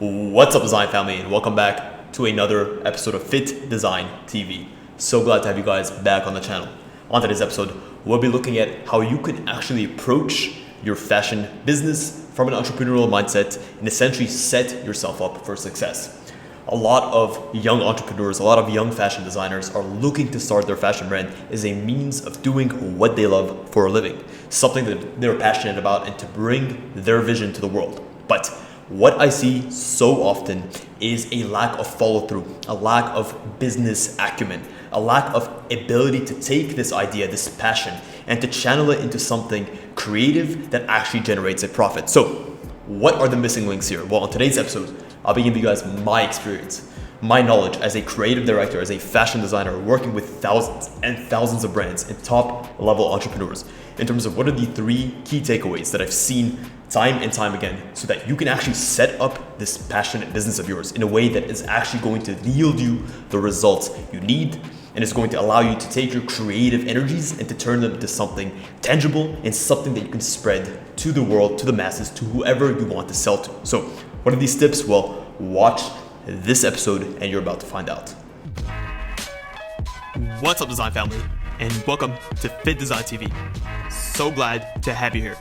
What's up, design family, and welcome back to another episode of Fittdesign TV. So glad to have you guys back on the channel. On today's episode, we'll be looking at how you can actually approach your fashion business from an entrepreneurial mindset and essentially set yourself up for success. A lot of young entrepreneurs, a lot of young fashion designers are looking to start their fashion brand as a means of doing what they love for a living, something that they're passionate about, and to bring their vision to the world. But what I see so often is a lack of follow-through, a lack of business acumen, a lack of ability to take this idea, this passion, and to channel it into something creative that actually generates a profit. So what are the missing links here? Well, on today's episode, I'll be giving you guys my experience, my knowledge as a creative director, as a fashion designer, working with thousands and thousands of brands and top level entrepreneurs in terms of what are the three key takeaways that I've seen time and time again so that you can actually set up this passionate business of yours in a way that is actually going to yield you the results you need and is going to allow you to take your creative energies and to turn them into something tangible and something that you can spread to the world, to the masses, to whoever you want to sell to. So what are these tips? Well, watch this episode and you're about to find out. What's up, design family, and welcome to Fittdesign TV. So glad to have you here.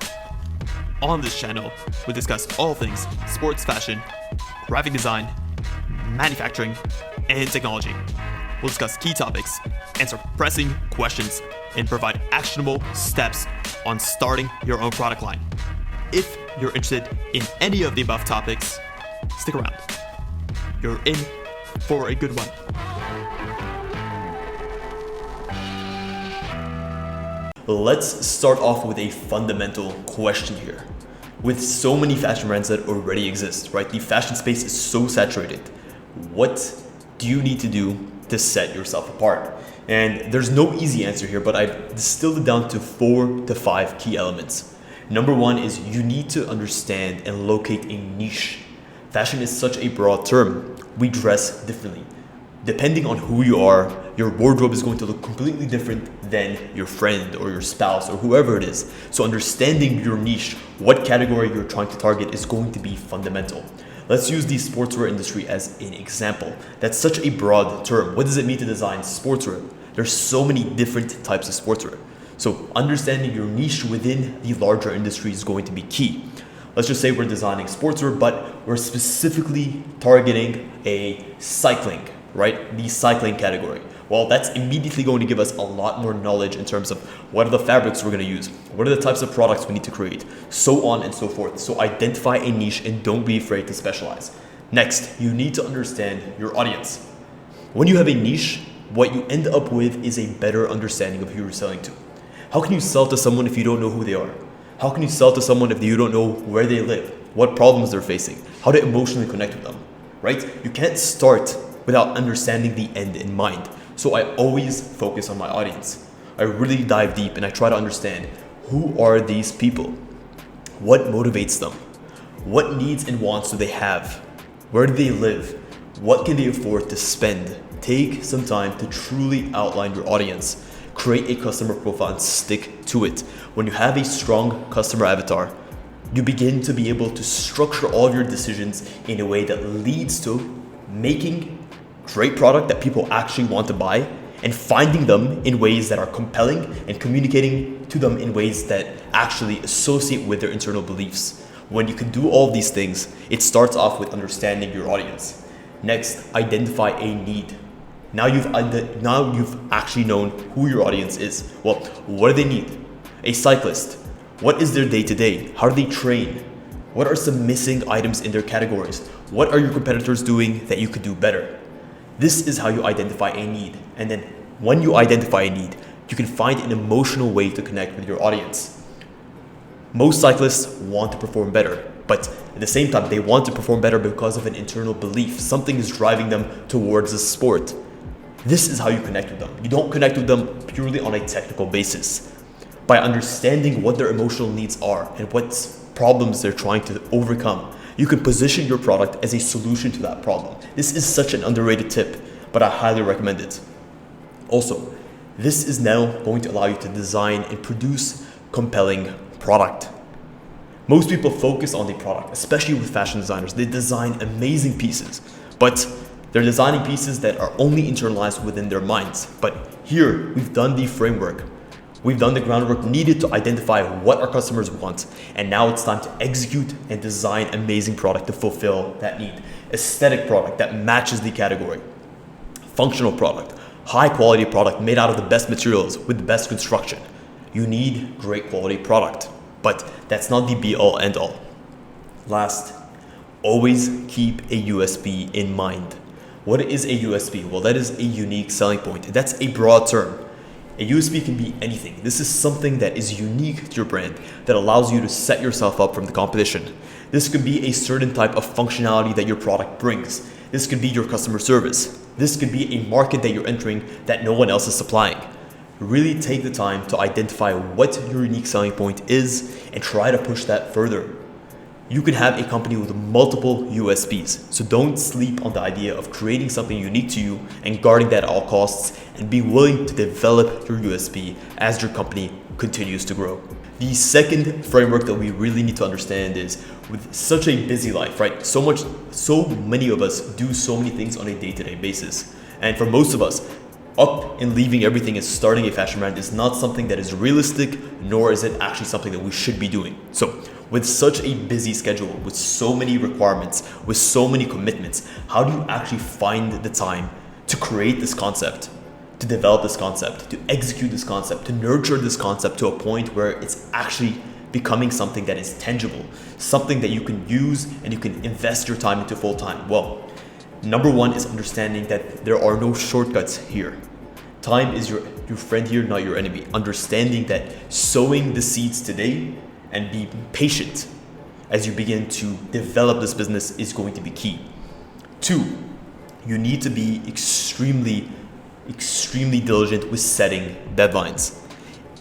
On this channel, we discuss all things sports fashion, graphic design, manufacturing, and technology. We'll discuss key topics, answer pressing questions, and provide actionable steps on starting your own product line. If you're interested in any of the above topics, stick around. You're in for a good one. Let's start off with a fundamental question here. With so many fashion brands that already exist, right? The fashion space is so saturated. What do you need to do to set yourself apart? And there's no easy answer here, but I've distilled it down to 4 to 5 key elements. Number one is you need to understand and locate a niche. Fashion is such a broad term. We dress differently. Depending on who you are, your wardrobe is going to look completely different than your friend or your spouse or whoever it is. So understanding your niche, what category you're trying to target, is going to be fundamental. Let's use the sportswear industry as an example. That's such a broad term. What does it mean to design sportswear? There's so many different types of sportswear. So understanding your niche within the larger industry is going to be key. Let's just say we're designing sportswear, but we're specifically targeting a cycling, right? The cycling category. Well, that's immediately going to give us a lot more knowledge in terms of what are the fabrics we're going to use, what are the types of products we need to create, so on and so forth. So identify a niche and don't be afraid to specialize. Next, you need to understand your audience. When you have a niche, what you end up with is a better understanding of who you're selling to. How can you sell to someone if you don't know who they are? How can you sell to someone if you don't know where they live, what problems they're facing, how to emotionally connect with them, right? You can't start without understanding the end in mind. So I always focus on my audience. I really dive deep and I try to understand who are these people? What motivates them? What needs and wants do they have? Where do they live? What can they afford to spend? Take some time to truly outline your audience. Create a customer profile and stick to it. When you have a strong customer avatar, you begin to be able to structure all of your decisions in a way that leads to making great product that people actually want to buy and finding them in ways that are compelling and communicating to them in ways that actually associate with their internal beliefs. When you can do all of these things, it starts off with understanding your audience. Next, identify a need. Now you've actually known who your audience is. Well, what do they need? A cyclist. What is their day-to-day? How do they train? What are some missing items in their categories? What are your competitors doing that you could do better? This is how you identify a need. And then when you identify a need, you can find an emotional way to connect with your audience. Most cyclists want to perform better, but at the same time, they want to perform better because of an internal belief. Something is driving them towards the sport. This is how you connect with them. You don't connect with them purely on a technical basis. By understanding what their emotional needs are and what problems they're trying to overcome, you can position your product as a solution to that problem. This is such an underrated tip, but I highly recommend it. Also, this is now going to allow you to design and produce compelling product. Most people focus on the product, especially with fashion designers. They design amazing pieces, but they're designing pieces that are only internalized within their minds. But here, we've done the framework. We've done the groundwork needed to identify what our customers want. And now it's time to execute and design amazing product to fulfill that need. Aesthetic product that matches the category. Functional product. High quality product made out of the best materials with the best construction. You need great quality product. But that's not the be all end all. Last, always keep a USP in mind. What is a USP? Well, that is a unique selling point. That's a broad term. A USP can be anything. This is something that is unique to your brand that allows you to set yourself up from the competition. This could be a certain type of functionality that your product brings. This could be your customer service. This could be a market that you're entering that no one else is supplying. Really take the time to identify what your unique selling point is and try to push that further. You can have a company with multiple USPs, so don't sleep on the idea of creating something unique to you and guarding that at all costs, and be willing to develop your USP as your company continues to grow. The second framework that we really need to understand is, with such a busy life, right? So many of us do so many things on a day-to-day basis. And for most of us, up and leaving everything and starting a fashion brand is not something that is realistic, nor is it actually something that we should be doing. So with such a busy schedule, with so many requirements, with so many commitments, how do you actually find the time to create this concept, to develop this concept, to execute this concept, to nurture this concept to a point where it's actually becoming something that is tangible, something that you can use and you can invest your time into full time? Well, number one is understanding that there are no shortcuts here. Time is your friend here, not your enemy. Understanding that sowing the seeds today and be patient as you begin to develop this business is going to be key. Two, you need to be extremely diligent with setting deadlines.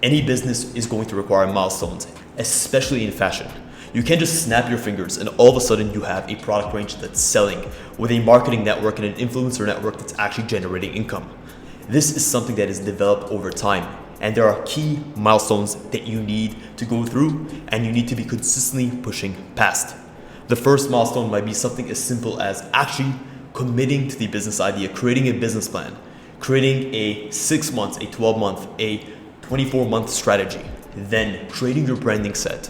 Any business is going to require milestones, especially in fashion. You can't just snap your fingers and all of a sudden you have a product range that's selling with a marketing network and an influencer network that's actually generating income. This is something that is developed over time, and there are key milestones that you need to go through and you need to be consistently pushing past. The first milestone might be something as simple as actually committing to the business idea, creating a business plan, creating a 6 months, a 12-month, a 24-month strategy, then creating your branding set.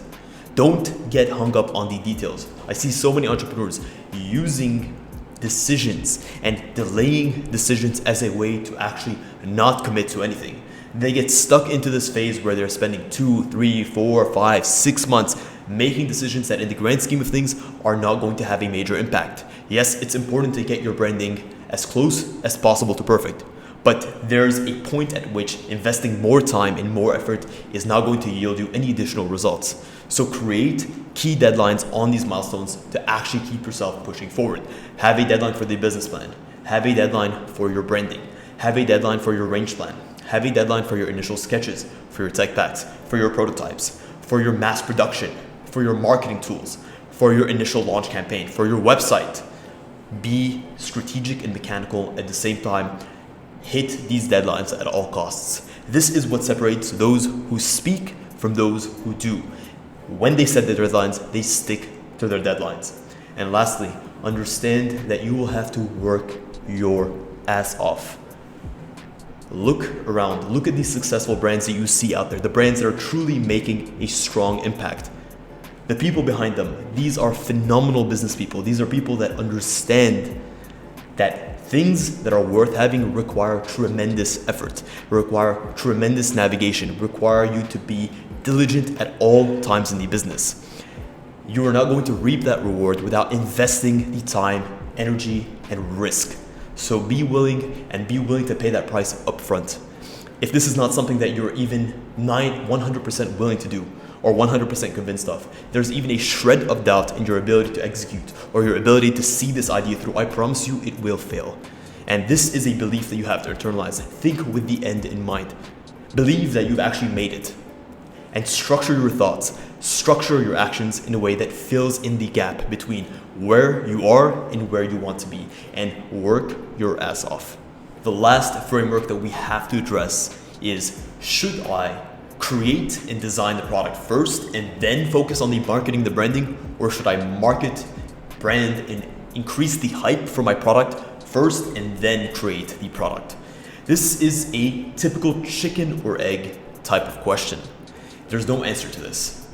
Don't get hung up on the details. I see so many entrepreneurs using decisions and delaying decisions as a way to actually not commit to anything. They get stuck into this phase where they're spending 2, 3, 4, 5, 6 months making decisions that in the grand scheme of things are not going to have a major impact. Yes, it's important to get your branding as close as possible to perfect, but there's a point at which investing more time and more effort is not going to yield you any additional results. So create key deadlines on these milestones to actually keep yourself pushing forward. Have a deadline for the business plan. Have a deadline for your branding. Have a deadline for your range plan. Have a deadline for your initial sketches, for your tech packs, for your prototypes, for your mass production, for your marketing tools, for your initial launch campaign, for your website. Be strategic and mechanical at the same time. Hit these deadlines at all costs. This is what separates those who speak from those who do. When they set their deadlines, they stick to their deadlines. And lastly, understand that you will have to work your ass off. Look around, look at these successful brands that you see out there, the brands that are truly making a strong impact. The people behind them, these are phenomenal business people. These are people that understand that things that are worth having require tremendous effort, require tremendous navigation, require you to be diligent at all times in the business. You are not going to reap that reward without investing the time, energy, and risk. So be willing to pay that price upfront. If this is not something that you're even 100% willing to do or 100% convinced of, there's even a shred of doubt in your ability to execute or your ability to see this idea through, I promise you it will fail. And this is a belief that you have to internalize. Think with the end in mind. Believe that you've actually made it. And structure your thoughts, structure your actions in a way that fills in the gap between where you are and where you want to be, and work your ass off. The last framework that we have to address is, should I create and design the product first and then focus on the marketing, the branding? Or should I market, brand, and increase the hype for my product first and then create the product? This is a typical chicken or egg type of question. There's no answer to this.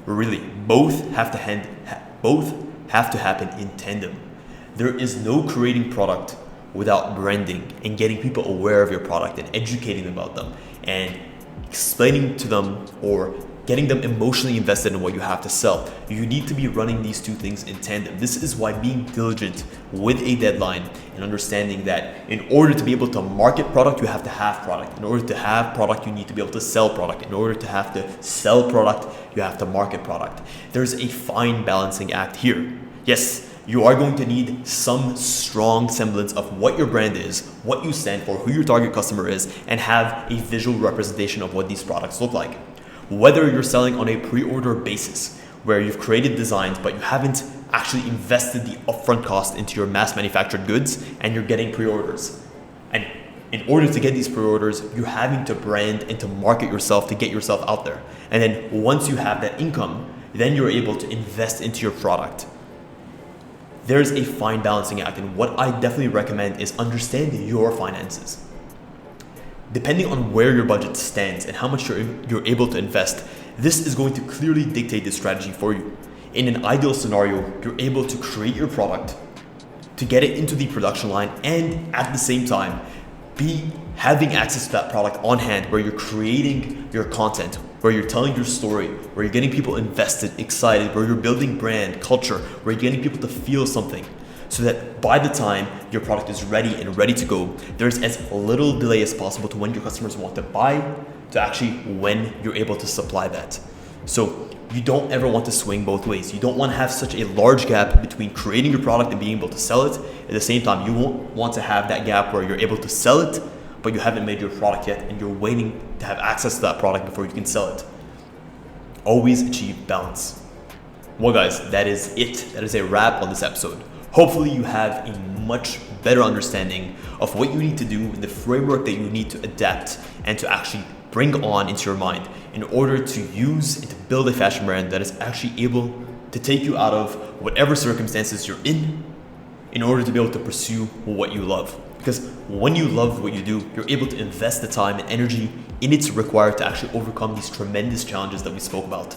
Really, both have to happen in tandem. There is no creating product without branding and getting people aware of your product and educating them about them and explaining to them or getting them emotionally invested in what you have to sell. You need to be running these two things in tandem. This is why being diligent with a deadline and understanding that in order to be able to market product, you have to have product. In order to have product, you need to be able to sell product. In order to have to sell product, you have to market product. There's a fine balancing act here. Yes, you are going to need some strong semblance of what your brand is, what you stand for, who your target customer is, and have a visual representation of what these products look like. Whether you're selling on a pre-order basis, where you've created designs, but you haven't actually invested the upfront cost into your mass manufactured goods and you're getting pre-orders. And in order to get these pre-orders, you're having to brand and to market yourself to get yourself out there. And then once you have that income, then you're able to invest into your product. There's a fine balancing act, and what I definitely recommend is understand your finances. Depending on where your budget stands and how much you're able to invest, this is going to clearly dictate the strategy for you. In an ideal scenario, you're able to create your product, to get it into the production line, and at the same time, be having access to that product on hand where you're creating your content, where you're telling your story, where you're getting people invested, excited, where you're building brand, culture, where you're getting people to feel something. So that by the time your product is ready and ready to go, there's as little delay as possible to when your customers want to buy to actually when you're able to supply that. So you don't ever want to swing both ways. You don't want to have such a large gap between creating your product and being able to sell it. At the same time, you won't want to have that gap where you're able to sell it, but you haven't made your product yet and you're waiting to have access to that product before you can sell it. Always achieve balance. Well guys, that is it. That is a wrap on this episode. Hopefully you have a much better understanding of what you need to do and the framework that you need to adapt and to actually bring on into your mind in order to use and to build a fashion brand that is actually able to take you out of whatever circumstances you're in order to be able to pursue what you love. Because when you love what you do, you're able to invest the time and energy in it's required to actually overcome these tremendous challenges that we spoke about.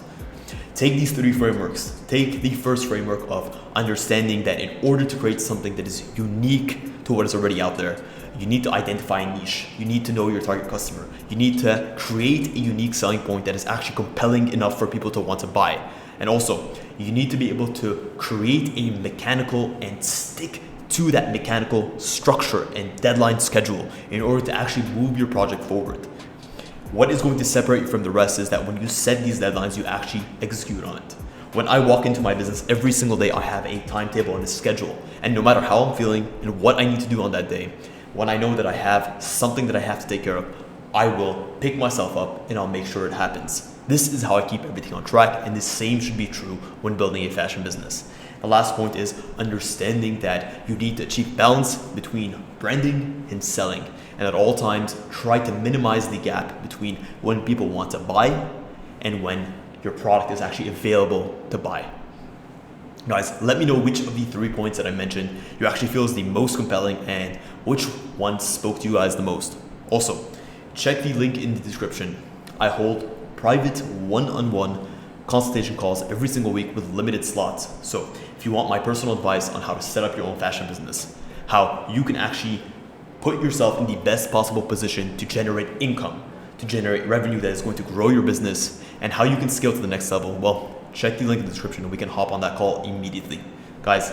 Take these 3 frameworks. Take the first framework of understanding that in order to create something that is unique to what is already out there, you need to identify a niche. You need to know your target customer. You need to create a unique selling point that is actually compelling enough for people to want to buy. And also, you need to be able to create a mechanical and stick to that mechanical structure and deadline schedule in order to actually move your project forward. What is going to separate you from the rest is that when you set these deadlines, you actually execute on it. When I walk into my business every single day, I have a timetable and a schedule. And no matter how I'm feeling and what I need to do on that day, when I know that I have something that I have to take care of, I will pick myself up and I'll make sure it happens. This is how I keep everything on track, and the same should be true when building a fashion business. The last point is understanding that you need to achieve balance between branding and selling. And at all times, try to minimize the gap between when people want to buy and when your product is actually available to buy. Guys, let me know which of the 3 points that I mentioned you actually feel is the most compelling and which one spoke to you guys the most. Also, check the link in the description. I hold private one-on-one consultation calls every single week with limited slots. So if you want my personal advice on how to set up your own fashion business, how you can actually put yourself in the best possible position to generate income, to generate revenue that is going to grow your business, and how you can scale to the next level, well, check the link in the description and we can hop on that call immediately. Guys,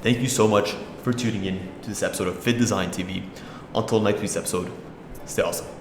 thank you so much for tuning in to this episode of Fittdesign TV. Until next week's episode, stay awesome.